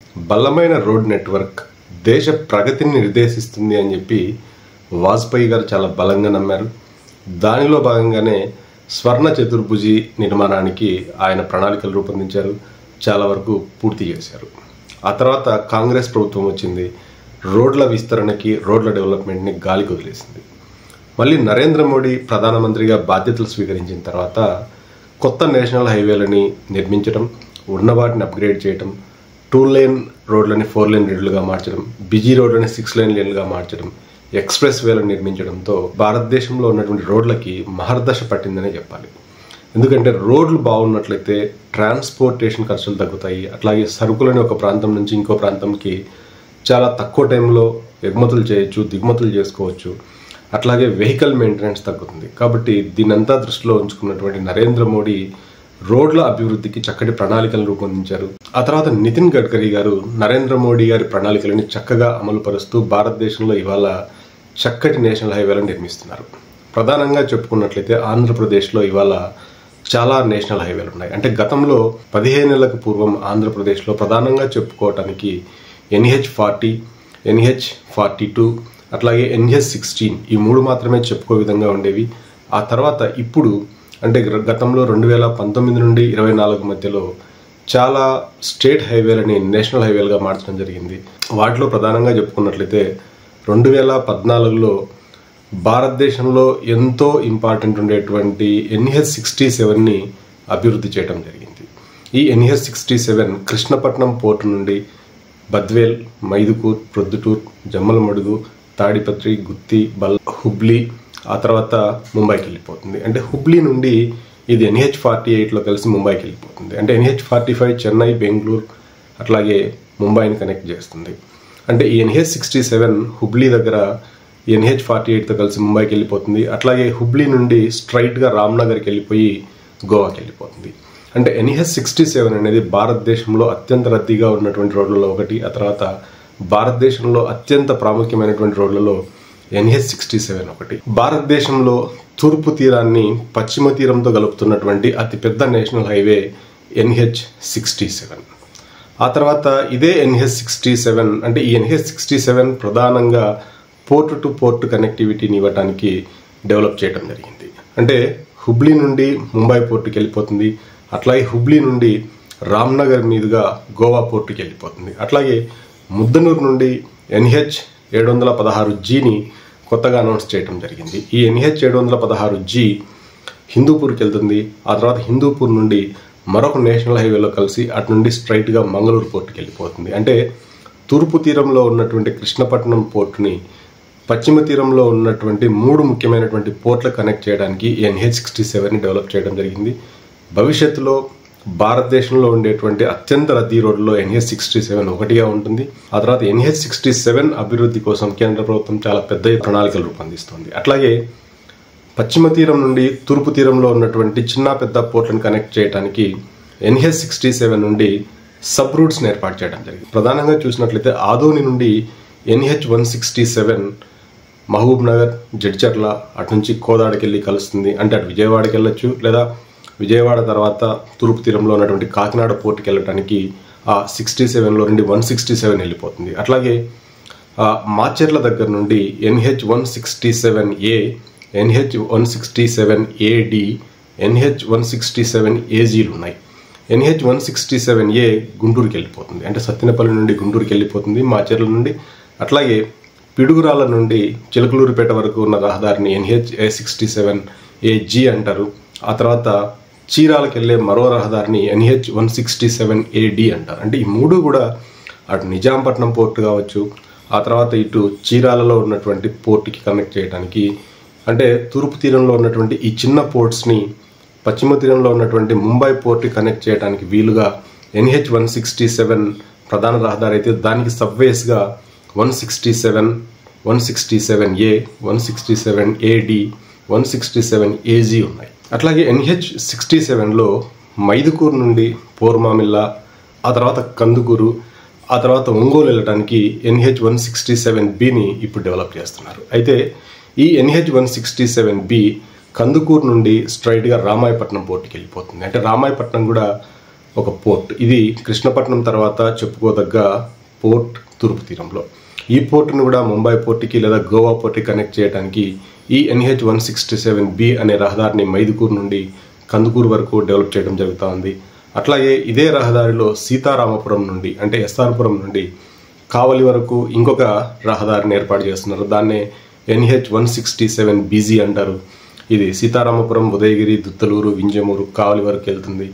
బలమైన road network దేశ ప్రగతిని నిర్దేశిస్తుంది అని చెప్పి వాజ్పేయి గారు చాలా బలంగా నమ్మారు. దానిలో భాగంగానే స్వర్ణ చతుర్భుజి నిర్మాణానికి ఆయన ప్రణాళికలు రూపొందించారు. చాలా వరకు పూర్తి చేశారు. ఆ తర్వాత కాంగ్రెస్ ప్రభుత్వం వచ్చింది. రోడ్ల విస్తరణకి, రోడ్ల డెవలప్మెంట్ని గాలికి వదిలేసింది. మళ్ళీ నరేంద్ర మోడీ ప్రధానమంత్రిగా బాధ్యతలు స్వీకరించిన తర్వాత కొత్త నేషనల్ హైవేలని నిర్మించడం, ఉన్న వాటిని అప్గ్రేడ్ చేయడం, 2 లేన్ రోడ్లని 4 లేన్ రోడ్లుగా మార్చడం, బిజీ రోడ్లని 6 లేన్ లేన్లుగా మార్చడం, ఎక్స్ప్రెస్ వేలను నిర్మించడంతో భారతదేశంలో ఉన్నటువంటి రోడ్లకి మహర్దశ పట్టిందనే చెప్పాలి. ఎందుకంటే రోడ్లు బాగున్నట్లయితే ట్రాన్స్పోర్టేషన్ ఖర్చులు తగ్గుతాయి. అట్లాగే సరుకులని ఒక ప్రాంతం నుంచి ఇంకో ప్రాంతంకి చాలా తక్కువ టైంలో ఎగుమతులు చేయొచ్చు, దిగుమతులు చేసుకోవచ్చు. అట్లాగే వెహికల్ మెయింటెనెన్స్ తగ్గుతుంది. కాబట్టి దీనంతా దృష్టిలో ఉంచుకున్నటువంటి నరేంద్ర మోడీ రోడ్ల అభివృద్ధికి చక్కటి ప్రణాళికలు రూపొందించారు. ఆ తర్వాత నితిన్ గడ్కరీ గారు నరేంద్ర మోడీ గారి ప్రణాళికలని చక్కగా అమలు పరుస్తూ భారతదేశంలో ఇవాళ చక్కటి నేషనల్ హైవేలను నిర్మిస్తున్నారు. ప్రధానంగా చెప్పుకున్నట్లయితే ఆంధ్రప్రదేశ్లో ఇవాళ చాలా నేషనల్ హైవేలు ఉన్నాయి. అంటే గతంలో 15 ఏళ్లకు పూర్వం ఆంధ్రప్రదేశ్లో ప్రధానంగా చెప్పుకోవటానికి NH40, NH42, అట్లాగే NH16 ఈ 3 మాత్రమే చెప్పుకో విధంగా ఉండేవి. ఆ తర్వాత ఇప్పుడు అంటే గతంలో 2019 నుండి 24 మధ్యలో చాలా స్టేట్ హైవేలని నేషనల్ హైవేలుగా మార్చడం జరిగింది. వాటిలో ప్రధానంగా చెప్పుకున్నట్లయితే 2014లో భారతదేశంలో ఎంతో ఇంపార్టెంట్ ఉండేటువంటి NH67ని అభివృద్ధి చేయడం జరిగింది. ఈ NH67 కృష్ణపట్నం పోర్టు నుండి బద్వేల్, మైదుకూర్, ప్రొద్దుటూర్, జమ్మలమడుగు, తాడిపత్రి, గుత్తి, హుబ్లీ, ఆ తర్వాత ముంబైకి వెళ్ళిపోతుంది. అంటే హుబ్లీ నుండి ఇది NH48లో కలిసి ముంబైకి వెళ్ళిపోతుంది. అంటే NH45 చెన్నై, బెంగళూరు అట్లాగే ముంబైని కనెక్ట్ చేస్తుంది. అంటే ఈ NH67 హుబ్లీ దగ్గర NH48తో కలిసి ముంబైకి వెళ్ళిపోతుంది. అట్లాగే హుబ్లీ నుండి స్ట్రైట్గా రామ్నగర్కి వెళ్ళిపోయి గోవాకి వెళ్ళిపోతుంది. అంటే NH67 అనేది భారతదేశంలో అత్యంత రద్దీగా ఉన్నటువంటి రోడ్లలో ఒకటి. ఆ తర్వాత భారతదేశంలో అత్యంత ప్రాముఖ్యమైనటువంటి రోడ్లలో NH67 ఒకటి. భారతదేశంలో తూర్పు తీరాన్ని పశ్చిమ తీరంతో కలుపుతున్నటువంటి అతిపెద్ద నేషనల్ హైవే NH67. ఆ తర్వాత ఇదే NH67 అంటే ఈ NH67 ప్రధానంగా పోర్ట్ టు పోర్ట్ కనెక్టివిటీని ఇవ్వడానికి డెవలప్ చేయడం జరిగింది. అంటే హుబ్లీ నుండి ముంబై పోర్టుకి వెళ్ళిపోతుంది. అట్లాగే హుబ్లీ నుండి రామ్నగర్ మీదుగా గోవా పోర్టుకి వెళ్ళిపోతుంది. అట్లాగే ముద్దనూరు నుండి NH716Gని కొత్తగా అనౌన్స్ చేయడం జరిగింది. ఈ NH716G హిందూపూర్కి వెళ్తుంది. ఆ తర్వాత హిందూపూర్ నుండి మరొక నేషనల్ హైవేలో కలిసి అటు నుండి స్ట్రైట్గా మంగళూరు పోర్టుకి వెళ్ళిపోతుంది. అంటే తూర్పు తీరంలో ఉన్నటువంటి కృష్ణపట్నం పోర్టుని పశ్చిమ తీరంలో ఉన్నటువంటి 3 ముఖ్యమైనటువంటి పోర్ట్లకు కనెక్ట్ చేయడానికి NH67ని డెవలప్ చేయడం జరిగింది. భవిష్యత్తులో భారతదేశంలో ఉండేటువంటి అత్యంత రద్దీ రోడ్లలో NH67 ఒకటిగా ఉంటుంది. ఆ తర్వాత NH67 అభివృద్ధి కోసం కేంద్ర ప్రభుత్వం చాలా పెద్ద ప్రణాళికలు రూపొందిస్తుంది. అట్లాగే పశ్చిమ తీరం నుండి తూర్పు తీరంలో ఉన్నటువంటి చిన్న పెద్ద పోర్ట్లను కనెక్ట్ చేయడానికి NH67 నుండి సబ్ రూట్స్ని ఏర్పాటు చేయడం జరిగింది. ప్రధానంగా చూసినట్లయితే ఆదోని నుండి NH167 మహబూబ్ నగర్, జడ్చర్ల అటు నుంచి కోదాడకి వెళ్ళి కలుస్తుంది. అంటే అటు విజయవాడకి వెళ్ళొచ్చు, లేదా విజయవాడ తర్వాత తూర్పు తీరంలో ఉన్నటువంటి కాకినాడ పోర్టుకి వెళ్ళడానికి ఆ 67లో నుండి 167 వెళ్ళిపోతుంది. అట్లాగే మాచెర్ల దగ్గర నుండి NH167A, NH167AD, NH167AGలు ఉన్నాయి. NH167A గుంటూరుకి వెళ్ళిపోతుంది. అంటే సత్తెనపల్లి నుండి గుంటూరుకి వెళ్ళిపోతుంది మాచెర్ల నుండి. అట్లాగే పిడుగురాల నుండి చిలకలూరుపేట వరకు ఉన్న రహదారిని NH67AG అంటారు. ఆ తర్వాత చీరాలకు వెళ్ళే మరో రహదారిని NH167AD అంటారు. అంటే ఈ 3 కూడా అటు నిజాంపట్నం పోర్టు కావచ్చు, ఆ తర్వాత ఇటు చీరాలలో ఉన్నటువంటి పోర్టుకి కనెక్ట్ చేయడానికి, అంటే తూర్పు తీరంలో ఉన్నటువంటి ఈ చిన్న పోర్ట్స్ని పశ్చిమ తీరంలో ఉన్నటువంటి ముంబై పోర్టుకి కనెక్ట్ చేయడానికి వీలుగా NH167 ప్రధాన రహదారి అయితే దానికి సబ్వేస్గా 167, 167A, 167AD, 167AG ఉన్నాయి. అట్లాగే NH67లో మైదుకూరు నుండి పోర్మామిల్లా, ఆ తర్వాత కందుకూరు, ఆ తర్వాత ఒంగోలు వెళ్ళడానికి NH167Bని ఇప్పుడు డెవలప్ చేస్తున్నారు. అయితే ఈ NH167B కందుకూరు నుండి స్ట్రైట్గా రామాయపట్నం పోర్టుకి వెళ్ళిపోతుంది. అంటే రామాయపట్నం కూడా ఒక పోర్ట్. ఇది కృష్ణపట్నం తర్వాత చెప్పుకోదగ్గ పోర్ట్ తూర్పు తీరంలో. ఈ పోర్టును కూడా ముంబై పోర్టుకి లేదా గోవా పోర్టుకి కనెక్ట్ చేయడానికి ఈ NH 167B అనే రహదారిని మైదుకూరు నుండి కందుకూరు వరకు డెవలప్ చేయడం జరుగుతూ ఉంది. అట్లాగే ఇదే రహదారిలో సీతారామపురం నుండి అంటే ఎస్ఆర్పురం నుండి కావలి వరకు ఇంకొక రహదారిని ఏర్పాటు చేస్తున్నారు. దాన్నే NH 167BG అంటారు. ఇది సీతారామపురం, ఉదయగిరి, దుత్తలూరు, వింజమూరు, కావలి వరకు వెళ్తుంది.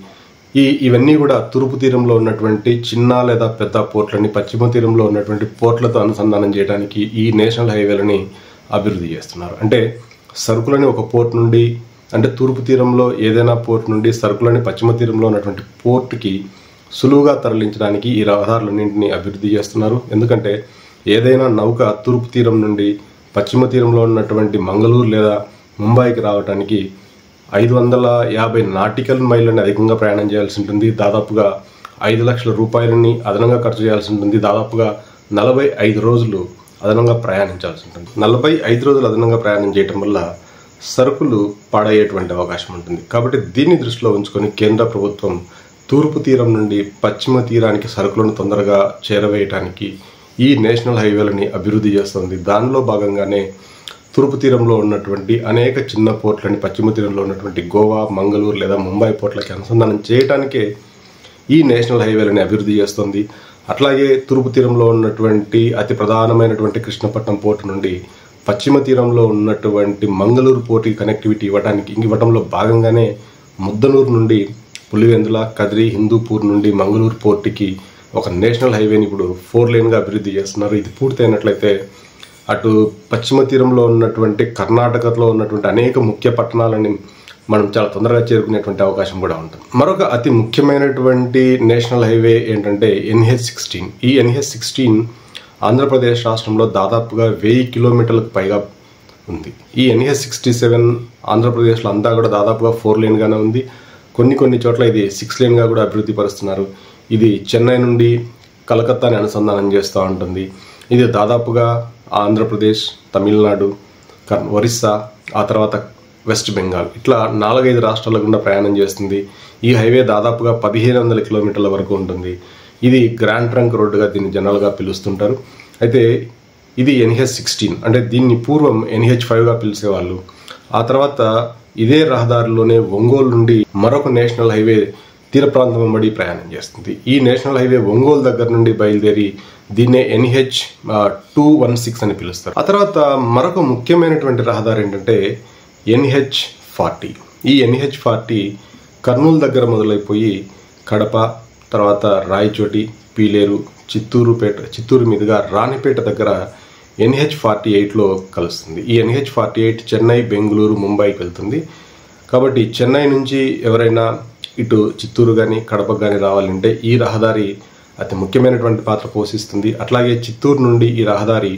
ఇవన్నీ కూడా తూర్పు తీరంలో ఉన్నటువంటి చిన్న లేదా పెద్ద పోర్ట్లని పశ్చిమ తీరంలో ఉన్నటువంటి పోర్ట్లతో అనుసంధానం చేయడానికి ఈ నేషనల్ హైవేలని అభివృద్ధి చేస్తున్నారు. అంటే సరుకులని ఒక పోర్ట్ నుండి అంటే తూర్పు తీరంలో ఏదైనా పోర్ట్ నుండి సరుకులని పశ్చిమ తీరంలో ఉన్నటువంటి పోర్టుకి సులువుగా తరలించడానికి ఈ రహదారులన్నింటినీ అభివృద్ధి చేస్తున్నారు. ఎందుకంటే ఏదైనా నౌక తూర్పు తీరం నుండి పశ్చిమ తీరంలో ఉన్నటువంటి మంగళూరు లేదా ముంబైకి రావడానికి 550 నాటికల్ మైళ్ళని అధికంగా ప్రయాణం చేయాల్సి ఉంటుంది. దాదాపుగా 5 లక్షల రూపాయలని అదనంగా ఖర్చు చేయాల్సి ఉంటుంది. దాదాపుగా 45 రోజులు అదనంగా ప్రయాణించాల్సి ఉంటుంది. 45 రోజులు అదనంగా ప్రయాణం చేయటం వల్ల సరుకులు పాడయ్యేటువంటి అవకాశం ఉంటుంది. కాబట్టి దీన్ని దృష్టిలో ఉంచుకొని కేంద్ర ప్రభుత్వం తూర్పు తీరం నుండి పశ్చిమ తీరానికి సరుకులను తొందరగా చేరవేయటానికి ఈ నేషనల్ హైవేలని అభివృద్ధి చేస్తుంది. దానిలో భాగంగానే తూర్పు తీరంలో ఉన్నటువంటి అనేక చిన్న పోర్ట్లని పశ్చిమ తీరంలో ఉన్నటువంటి గోవా, మంగళూరు లేదా ముంబై పోర్ట్లకి అనుసంధానం చేయడానికే ఈ నేషనల్ హైవేలని అభివృద్ధి చేస్తుంది. అట్లాగే తూర్పు తీరంలో ఉన్నటువంటి అతి ప్రధానమైనటువంటి కృష్ణపట్నం పోర్టు నుండి పశ్చిమ తీరంలో ఉన్నటువంటి మంగళూరు పోర్టుకి కనెక్టివిటీ ఇవ్వడంలో భాగంగానే ముద్దనూరు నుండి పులివెందుల, కదిరి, హిందూపూర్ నుండి మంగళూరు పోర్టుకి ఒక నేషనల్ హైవేని ఇప్పుడు 4 లేన్గా అభివృద్ధి చేస్తున్నారు. ఇది పూర్తయినట్లయితే అటు పశ్చిమ తీరంలో ఉన్నటువంటి కర్ణాటకలో ఉన్నటువంటి అనేక ముఖ్య పట్టణాలని మనం చాలా తొందరగా చేరుకునేటువంటి అవకాశం కూడా ఉంటుంది. మరొక అతి ముఖ్యమైనటువంటి నేషనల్ హైవే ఏంటంటే NH-16. ఈ NH-16 ఆంధ్రప్రదేశ్ రాష్ట్రంలో దాదాపుగా 1000 కిలోమీటర్లకు పైగా ఉంది. ఈ NH-67 ఆంధ్రప్రదేశ్లో అంతా కూడా దాదాపుగా 4 లేన్గానే ఉంది. కొన్ని చోట్ల ఇది 6 లేన్గా కూడా అభివృద్ధి పరుస్తున్నారు. ఇది చెన్నై నుండి కలకత్తాని అనుసంధానం చేస్తూ ఉంటుంది. ఇది దాదాపుగా ఆంధ్రప్రదేశ్, తమిళనాడు, ఒరిస్సా, ఆ తర్వాత వెస్ట్ బెంగాల్ ఇట్లా 4-5 రాష్ట్రాల గుండా ప్రయాణం చేస్తుంది. ఈ హైవే దాదాపుగా 1500 కిలోమీటర్ల వరకు ఉంటుంది. ఇది గ్రాండ్ ట్రంక్ రోడ్డుగా దీన్ని జనరల్గా పిలుస్తుంటారు. అయితే ఇది NH-16 అంటే దీన్ని పూర్వం NH-5గా పిలిచేవాళ్ళు. ఆ తర్వాత ఇదే రహదారిలోనే ఒంగోలు నుండి మరొక నేషనల్ హైవే తీర ప్రాంతం వెంబడి ప్రయాణం చేస్తుంది. ఈ నేషనల్ హైవే ఒంగోలు దగ్గర నుండి బయలుదేరి దీన్నే NH-216 అని పిలుస్తారు. ఆ తర్వాత మరొక ముఖ్యమైనటువంటి రహదారి ఏంటంటే NH-40. ఈ NH-40 కర్నూలు దగ్గర మొదలైపోయి కడప, తర్వాత రాయచోటి, పీలేరు, చిత్తూరు మీదుగా రాణిపేట దగ్గర NH-48లో కలుస్తుంది. ఈ NH-48 చెన్నై, బెంగళూరు, ముంబైకి వెళ్తుంది. కాబట్టి చెన్నై నుంచి ఎవరైనా ఇటు చిత్తూరు కానీ కడప కానీ రావాలంటే ఈ రహదారి అతి ముఖ్యమైనటువంటి పాత్ర పోషిస్తుంది. అట్లాగే చిత్తూరు నుండి ఈ రహదారి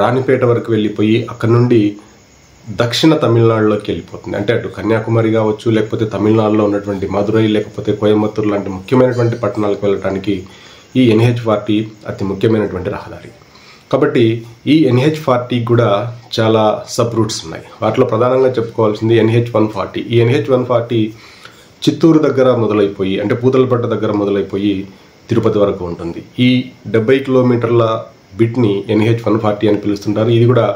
రాణిపేట వరకు వెళ్ళిపోయి అక్కడ నుండి దక్షిణ తమిళనాడులోకి వెళ్ళిపోతుంది. అంటే అటు కన్యాకుమారి కావచ్చు, లేకపోతే తమిళనాడులో ఉన్నటువంటి మదురై, లేకపోతే కోయంబత్తూరు లాంటి ముఖ్యమైనటువంటి పట్టణాలకు వెళ్ళడానికి ఈ NH-40 అతి ముఖ్యమైనటువంటి రహదారి. కాబట్టి ఈ NH-40 కూడా చాలా సబ్ రూట్స్ ఉన్నాయి. వాటిలో ప్రధానంగా చెప్పుకోవాల్సింది NH-140. ఈ NH-140 చిత్తూరు దగ్గర మొదలైపోయి అంటే పూతలపట్ట దగ్గర మొదలైపోయి తిరుపతి వరకు ఉంటుంది. ఈ 70 కిలోమీటర్ల బిట్ని NH-140 అని పిలుస్తుంటారు. ఇది కూడా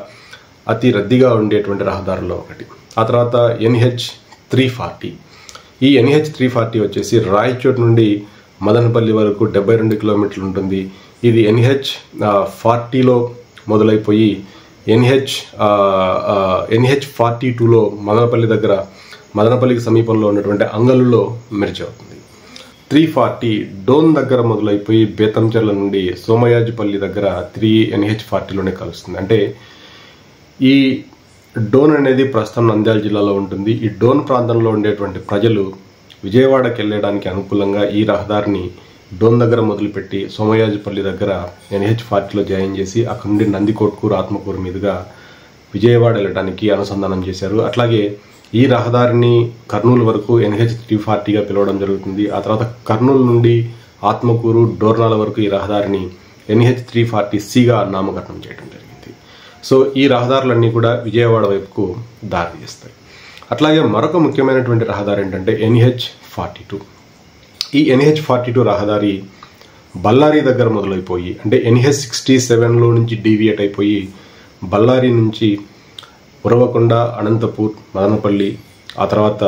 అతి రద్దీగా ఉండేటువంటి రహదారుల్లో ఒకటి. ఆ తర్వాత NH-340. ఈ NH-340 వచ్చేసి రాయచోటి నుండి మదనపల్లి వరకు 72 కిలోమీటర్లు ఉంటుంది. ఇది NH-40లో మొదలైపోయి NH-42లో మదనపల్లికి సమీపంలో ఉన్నటువంటి అంగలులో మెర్జ్ అవుతుంది. 340 డోన్ దగ్గర మొదలైపోయి బేతంచెర్ల నుండి సోమయాజుపల్లి దగ్గర NH-40లోనే కలుస్తుంది. అంటే ఈ డోన్ అనేది ప్రస్తుతం నంద్యాల జిల్లాలో ఉంటుంది. ఈ డోన్ ప్రాంతంలో ఉండేటువంటి ప్రజలు విజయవాడకి వెళ్ళడానికి అనుకూలంగా ఈ రహదారిని డోన్ దగ్గర మొదలుపెట్టి సోమయాజుపల్లి దగ్గర NH-40లో జాయిన్ చేసి అక్కడ నుండి నందికొట్కూరు, ఆత్మకూరు మీదుగా విజయవాడ వెళ్ళడానికి అనుసంధానం చేశారు. అట్లాగే ఈ రహదారిని కర్నూలు వరకు NH-340గా పిలవడం జరుగుతుంది. ఆ తర్వాత కర్నూలు నుండి ఆత్మకూరు, డోర్నాల వరకు ఈ రహదారిని NH-340Cగా నామకరణం చేయడం జరిగింది. సో ఈ రహదారులన్నీ కూడా విజయవాడ వైపుకు దారి తీస్తాయి. అట్లాగే మరొక ముఖ్యమైనటువంటి రహదారి ఏంటంటే NH-42. ఈ NH42 రహదారి బళ్ళారి దగ్గర మొదలైపోయి అంటే NH67లో నుంచి డీవియేట్ అయిపోయి బళ్ళారి నుంచి ఉరవకొండ, అనంతపూర్, మదనపల్లి, ఆ తర్వాత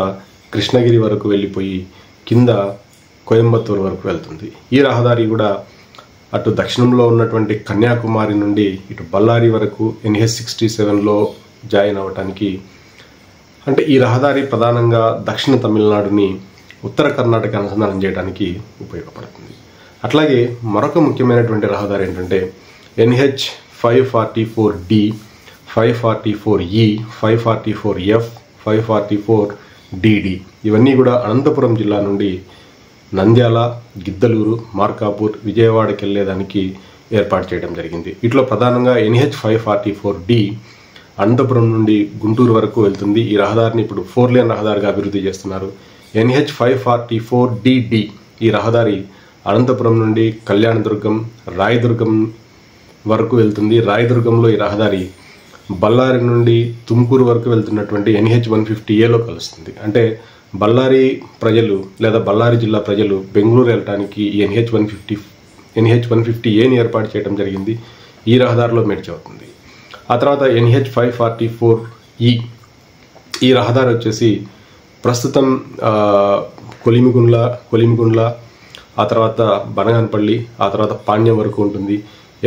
కృష్ణగిరి వరకు వెళ్ళిపోయి కింద కోయంబత్తూరు వరకు వెళ్తుంది. ఈ రహదారి కూడా అటు దక్షిణంలో ఉన్నటువంటి కన్యాకుమారి నుండి ఇటు బళ్ళారి వరకు NH67లో జాయిన్ అవ్వటానికి, అంటే ఈ రహదారి ప్రధానంగా దక్షిణ తమిళనాడుని ఉత్తర కర్ణాటక అనుసంధానం చేయడానికి ఉపయోగపడుతుంది. అట్లాగే మరొక ముఖ్యమైనటువంటి రహదారి ఏంటంటే NH544D, 544E, 544F, 544DD. ఇవన్నీ కూడా అనంతపురం జిల్లా నుండి నంద్యాల, గిద్దలూరు, మార్కాపూర్, విజయవాడకి వెళ్ళేదానికి ఏర్పాటు చేయడం జరిగింది. వీటిలో ప్రధానంగా NH544D అనంతపురం నుండి గుంటూరు వరకు వెళ్తుంది. ఈ రహదారిని ఇప్పుడు 4 లేన్ రహదారిగా అభివృద్ధి చేస్తున్నారు. NH544DD ఈ రహదారి అనంతపురం నుండి కళ్యాణదుర్గం, రాయదుర్గం వరకు వెళ్తుంది. రాయదుర్గంలో ఈ రహదారి బళ్ళారి నుండి తుమ్కూరు వరకు వెళ్తున్నటువంటి NH150Aలో కలుస్తుంది. అంటే బళ్ళారి ప్రజలు లేదా బళ్ళారి జిల్లా ప్రజలు బెంగళూరు వెళ్ళడానికి ఈ NH150Aని ఏర్పాటు చేయడం జరిగింది. ఈ రహదారిలో మెర్జ్ అవుతుంది. ఆ తర్వాత NH544E ఈ రహదారి వచ్చేసి ప్రస్తుతం కొలిమిగుండ్ల, ఆ తర్వాత బనగానపల్లి, ఆ తర్వాత పాణ్యం వరకు ఉంటుంది.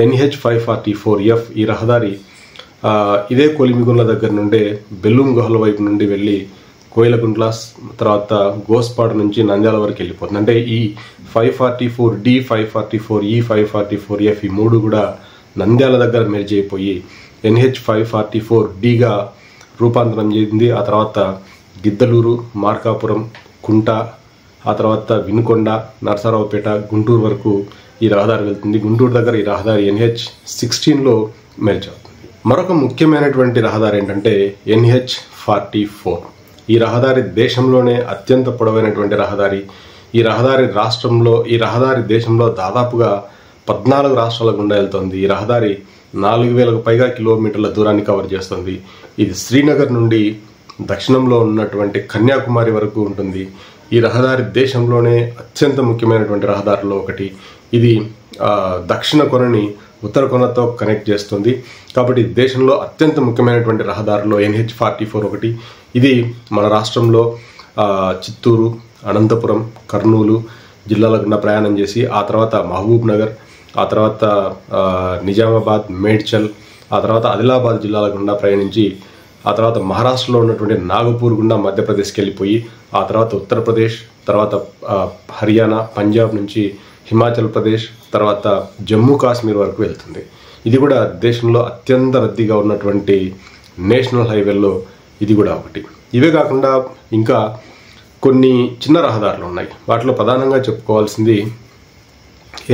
NH544F ఈ రహదారి ఇదే కొలిమిగుండ్ల దగ్గర నుండే బెల్లూం గుహల వైపు నుండి వెళ్ళి కోయిలగుంట్ల, తర్వాత గోస్పాడు నుంచి నంద్యాల వరకు వెళ్ళిపోతుంది. అంటే ఈ 544D, 544E, 544F ఈ మూడు కూడా నంద్యాల దగ్గర మెర్జ్ అయిపోయి NH544Dగా రూపాంతరం చెందింది. ఆ తర్వాత గిద్దలూరు, మార్కాపురం, కుంట, ఆ తర్వాత వినుకొండ, నరసరావుపేట, గుంటూరు వరకు ఈ రహదారి వెళ్తుంది. గుంటూరు దగ్గర ఈ రహదారి NH16లో మెర్జ్ అవుతుంది. మరొక ముఖ్యమైనటువంటి రహదారి ఏంటంటే NH44. ఈ రహదారి దేశంలోనే అత్యంత పొడవైనటువంటి రహదారి. ఈ రహదారి దేశంలో దాదాపుగా 14 రాష్ట్రాల గుండా వెళ్తుంది. ఈ రహదారి 4000కు పైగా కిలోమీటర్ల దూరాన్ని కవర్ చేస్తుంది. ఇది శ్రీనగర్ నుండి దక్షిణంలో ఉన్నటువంటి కన్యాకుమారి వరకు ఉంటుంది. ఈ రహదారి దేశంలోనే అత్యంత ముఖ్యమైనటువంటి రహదారిలో ఒకటి. ఇది దక్షిణ కొనని ఉత్తర కొనతో కనెక్ట్ చేస్తుంది. కాబట్టి దేశంలో అత్యంత ముఖ్యమైనటువంటి రహదారిలో NH44 ఒకటి. ఇది మన రాష్ట్రంలో చిత్తూరు, అనంతపురం, కర్నూలు జిల్లాల గుండా ప్రయాణం చేసి ఆ తర్వాత మహబూబ్ నగర్, ఆ తర్వాత నిజామాబాద్, మేడ్చల్, ఆ తర్వాత ఆదిలాబాద్ జిల్లాల గుండా ప్రయాణించి ఆ తర్వాత మహారాష్ట్రలో ఉన్నటువంటి నాగపూర్ గుండా మధ్యప్రదేశ్కి వెళ్ళిపోయి ఆ తర్వాత ఉత్తరప్రదేశ్, తర్వాత హర్యానా, పంజాబ్ నుంచి హిమాచల్ ప్రదేశ్, తర్వాత జమ్మూ కాశ్మీర్ వరకు వెళ్తుంది. ఇది కూడా దేశంలో అత్యంత రద్దీగా ఉన్నటువంటి నేషనల్ హైవేల్లో ఇది కూడా ఒకటి. ఇవే కాకుండా ఇంకా కొన్ని చిన్న రహదారులు ఉన్నాయి. వాటిలో ప్రధానంగా చెప్పుకోవాల్సింది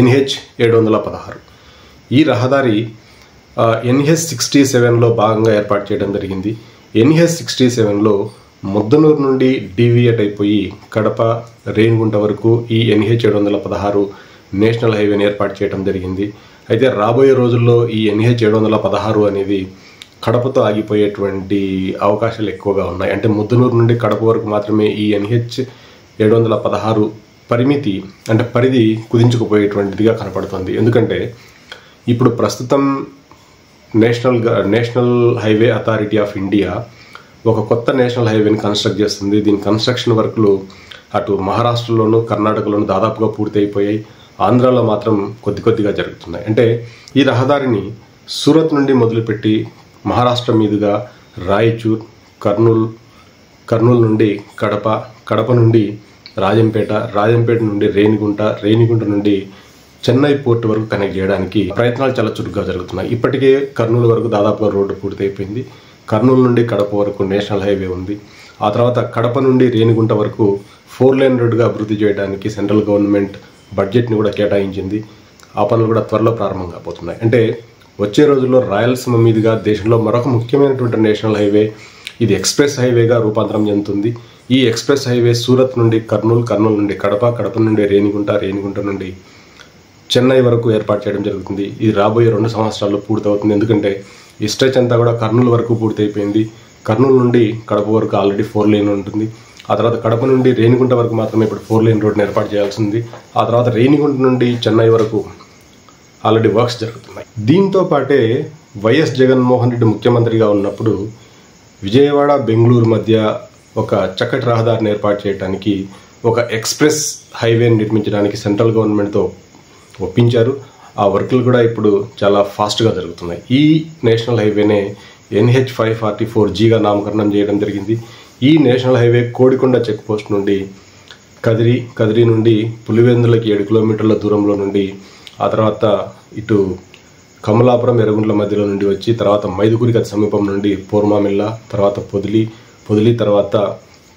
NH716. ఈ రహదారి NH67లో భాగంగా ఏర్పాటు చేయడం జరిగింది. NH67లో ముద్దనూరు నుండి డీవియేట్ అయిపోయి కడప, రేణిగుంట వరకు ఈ NH716 నేషనల్ హైవేని ఏర్పాటు చేయడం జరిగింది. అయితే రాబోయే రోజుల్లో ఈ NH716 అనేది కడపతో ఆగిపోయేటువంటి అవకాశాలు ఎక్కువగా ఉన్నాయి. అంటే ముద్దనూరు నుండి కడప వరకు మాత్రమే ఈ NH716 పరిధి కుదించుకుపోయేటువంటిదిగా కనపడుతుంది. ఎందుకంటే ఇప్పుడు ప్రస్తుతం national highway authority of India ఒక కొత్త నేషనల్ హైవేని కన్స్ట్రక్ట్ చేస్తుంది. దీని కన్స్ట్రక్షన్ వర్క్లు అటు మహారాష్ట్రలోను, కర్ణాటకలోను దాదాపుగా పూర్తి అయిపోయాయి. ఆంధ్రాలో మాత్రం కొద్దిగా జరుగుతున్నాయి. అంటే ఈ రహదారిని సూరత్ నుండి మొదలుపెట్టి మహారాష్ట్ర మీదుగా రాయచూర్, కర్నూలు నుండి కడప నుండి రాజంపేట నుండి రేణిగుంట నుండి చెన్నై పోర్ట్ వరకు కనెక్ట్ చేయడానికి ప్రయత్నాలు చాలా చురుగ్గా జరుగుతున్నాయి. ఇప్పటికే కర్నూలు వరకు దాదాపుగా రోడ్డు పూర్తయిపోయింది. కర్నూలు నుండి కడప వరకు నేషనల్ హైవే ఉంది. ఆ తర్వాత కడప నుండి రేణిగుంట వరకు 4 లేన్ రోడ్డుగా అభివృద్ధి చేయడానికి సెంట్రల్ గవర్నమెంట్ బడ్జెట్ని కూడా కేటాయించింది. ఆ పనులు కూడా త్వరలో ప్రారంభం కాబోతున్నాయి. అంటే వచ్చే రోజుల్లో రాయలసీమ మీదుగా దేశంలో మరొక ముఖ్యమైనటువంటి నేషనల్ హైవే, ఇది ఎక్స్ప్రెస్ హైవేగా రూపాంతరం చెందుతుంది. ఈ ఎక్స్ప్రెస్ హైవే సూరత్ నుండి కర్నూలు నుండి కడప నుండి రేణిగుంట నుండి చెన్నై వరకు ఏర్పాటు చేయడం జరుగుతుంది. ఇది రాబోయే 2 సంవత్సరాల్లో పూర్తవుతుంది. ఎందుకంటే ఈ స్ట్రెచ్ అంతా కూడా కర్నూలు వరకు పూర్తయిపోయింది. కర్నూలు నుండి కడప వరకు ఆల్రెడీ 4 లేన్ ఉంటుంది. ఆ తర్వాత కడప నుండి రేణిగుంట వరకు మాత్రమే ఇప్పుడు 4 లేన్ రోడ్ని ఏర్పాటు చేయాల్సింది. ఆ తర్వాత రేణిగుంట నుండి చెన్నై వరకు ఆల్రెడీ వర్క్స్ జరుగుతున్నాయి. దీంతో పాటే వైఎస్ జగన్మోహన్ రెడ్డి ముఖ్యమంత్రిగా ఉన్నప్పుడు విజయవాడ బెంగళూరు మధ్య ఒక చక్కటి రహదారిని ఏర్పాటు చేయడానికి, ఒక ఎక్స్ప్రెస్ హైవేని నిర్మించడానికి సెంట్రల్ గవర్నమెంట్తో ఒప్పించారు. ఆ వర్కులు కూడా ఇప్పుడు చాలా ఫాస్ట్గా జరుగుతున్నాయి. ఈ నేషనల్ హైవేనే NH544Gగా నామకరణం చేయడం జరిగింది. ఈ national highway Kodikonda check post నుండి కదిరి నుండి పులివెందులకి 7 కిలోమీటర్ల దూరంలో నుండి, ఆ తర్వాత ఇటు కమలాపురం ఎర్రగుంట్ల మధ్యలో నుండి వచ్చి, తర్వాత మైదుగురికి అతి సమీపం నుండి పోర్మామిల్ల, తర్వాత పొదిలి తర్వాత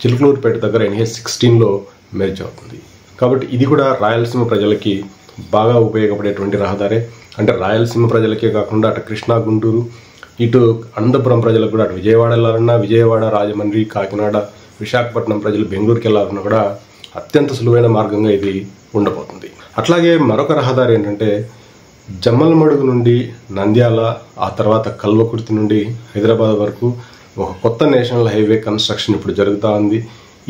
చిలుకలూరుపేట దగ్గర NH16లో మెర్జ్ అవుతుంది. కాబట్టి ఇది కూడా రాయలసీమ ప్రజలకి బాగా ఉపయోగపడేటువంటి రహదారే. అంటే రాయలసీమ ప్రజలకే కాకుండా అటు కృష్ణా, గుంటూరు, ఇటు అనంతపురం ప్రజలకు కూడా, అటు విజయవాడ వెళ్ళాలన్నా, విజయవాడ, రాజమండ్రి, కాకినాడ, విశాఖపట్నం ప్రజలు బెంగళూరుకి వెళ్ళాలన్నా కూడా అత్యంత సులువైన మార్గంగా ఇది ఉండబోతుంది. అట్లాగే మరొక రహదారి ఏంటంటే జమ్మలమడుగు నుండి నంద్యాల, ఆ తర్వాత కల్వకుర్తి నుండి హైదరాబాద్ వరకు ఒక కొత్త నేషనల్ హైవే కన్స్ట్రక్షన్ ఇప్పుడు జరుగుతూ ఉంది.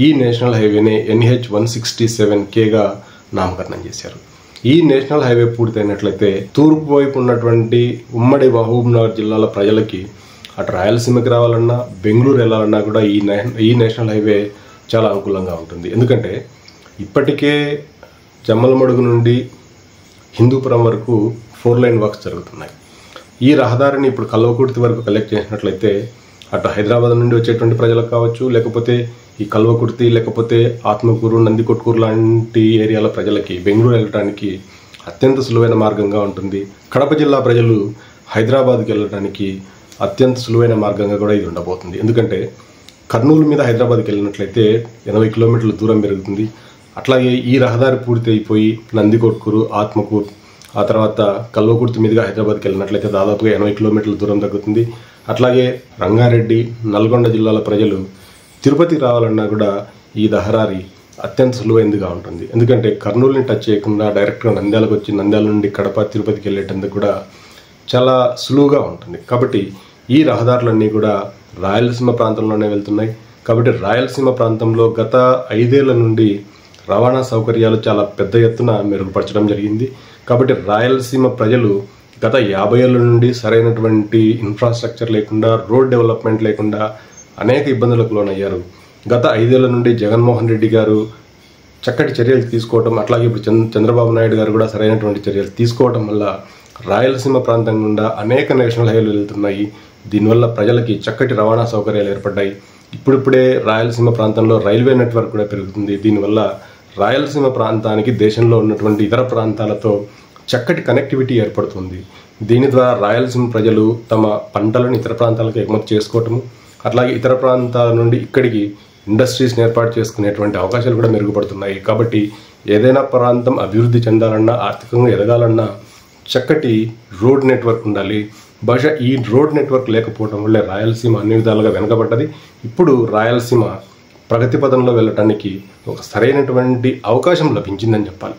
ఈ నేషనల్ హైవేనే NH167Kగా నామకరణం చేశారు. ఈ నేషనల్ హైవే పూర్తయినట్లయితే తూర్పు వైపు ఉన్నటువంటి ఉమ్మడి మహబూబ్నగర్ జిల్లాల ప్రజలకి అటు రాయలసీమకి రావాలన్నా, బెంగళూరు వెళ్ళాలన్నా కూడా ఈ నేషనల్ హైవే చాలా అనుకూలంగా ఉంటుంది. ఎందుకంటే ఇప్పటికే జమ్మలమడుగు నుండి హిందూపురం వరకు 4 లైన్ వర్క్స్ జరుగుతున్నాయి. ఈ రహదారిని ఇప్పుడు కల్వకుర్తి వరకు కలెక్ట్ చేసినట్లయితే అటు హైదరాబాద్ నుండి వచ్చేటువంటి ప్రజలకు కావచ్చు, లేకపోతే ఈ కల్వకుర్తి, లేకపోతే ఆత్మకూరు, నందికొట్కూరు లాంటి ఏరియాల ప్రజలకి బెంగళూరు వెళ్ళడానికి అత్యంత సులువైన మార్గంగా ఉంటుంది. కడప జిల్లా ప్రజలు హైదరాబాద్కి వెళ్ళడానికి అత్యంత సులువైన మార్గంగా కూడా ఇది ఉండబోతుంది. ఎందుకంటే కర్నూలు మీద హైదరాబాద్కి వెళ్ళినట్లయితే 80 కిలోమీటర్ల దూరం పెరుగుతుంది. అట్లాగే ఈ రహదారి పూర్తి అయిపోయి నందికొట్కూరు, ఆత్మకూరు, ఆ తర్వాత కల్వకుర్తి మీదుగా హైదరాబాద్కి వెళ్ళినట్లయితే దాదాపుగా 80 కిలోమీటర్ల దూరం తగ్గుతుంది. అట్లాగే రంగారెడ్డి, నల్గొండ జిల్లాల ప్రజలు తిరుపతికి రావాలన్నా కూడా ఈ రహదారి అత్యంత సులువైనదిగా ఉంటుంది. ఎందుకంటే కర్నూలుని టచ్ చేయకుండా డైరెక్ట్గా నంద్యాలకు వచ్చి నంద్యాల నుండి కడప, తిరుపతికి వెళ్ళేటందుకు కూడా చాలా సులువుగా ఉంటుంది. కాబట్టి ఈ రహదారులన్నీ కూడా రాయలసీమ ప్రాంతంలోనే వెళ్తున్నాయి. కాబట్టి రాయలసీమ ప్రాంతంలో గత 5 ఏళ్ల నుండి రవాణా సౌకర్యాలు చాలా పెద్ద ఎత్తున మెరుగుపరచడం జరిగింది. కాబట్టి రాయలసీమ ప్రజలు గత 50 ఏళ్ల నుండి సరైనటువంటి ఇన్ఫ్రాస్ట్రక్చర్ లేకుండా, రోడ్ డెవలప్మెంట్ లేకుండా అనేక ఇబ్బందులకు లోనయ్యారు. గత 5 ఏళ్ల నుండి జగన్మోహన్ రెడ్డి గారు చక్కటి చర్యలు తీసుకోవటం, అట్లాగే ఇప్పుడు చంద్రబాబు నాయుడు గారు కూడా సరైనటువంటి చర్యలు తీసుకోవటం వల్ల రాయలసీమ ప్రాంతం గుండా అనేక నేషనల్ హైవేలు వెళ్తున్నాయి. దీనివల్ల ప్రజలకి చక్కటి రవాణా సౌకర్యాలు ఏర్పడ్డాయి. ఇప్పుడిప్పుడే రాయలసీమ ప్రాంతంలో రైల్వే నెట్వర్క్ కూడా పెరుగుతుంది. దీనివల్ల రాయలసీమ ప్రాంతానికి దేశంలో ఉన్నటువంటి ఇతర ప్రాంతాలతో చక్కటి కనెక్టివిటీ ఏర్పడుతుంది. దీని ద్వారా రాయలసీమ ప్రజలు తమ పంటలను ఇతర ప్రాంతాలకు ఎగుమతి చేసుకోవటము, అట్లాగే ఇతర ప్రాంతాల నుండి ఇక్కడికి ఇండస్ట్రీస్ని ఏర్పాటు చేసుకునేటువంటి అవకాశాలు కూడా మెరుగుపడుతున్నాయి. కాబట్టి ఏదైనా ప్రాంతం అభివృద్ధి చెందాలన్నా, ఆర్థికంగా ఎదగాలన్నా చక్కటి రోడ్ నెట్వర్క్ ఉండాలి. బహుశా ఈ రోడ్ నెట్వర్క్ లేకపోవడం వల్లే రాయలసీమ అన్ని విధాలుగా వెనకబడ్డది. ఇప్పుడు రాయలసీమ ప్రగతి పదంలో వెళ్ళటానికి ఒక సరైనటువంటి అవకాశం లభించిందని చెప్పాలి.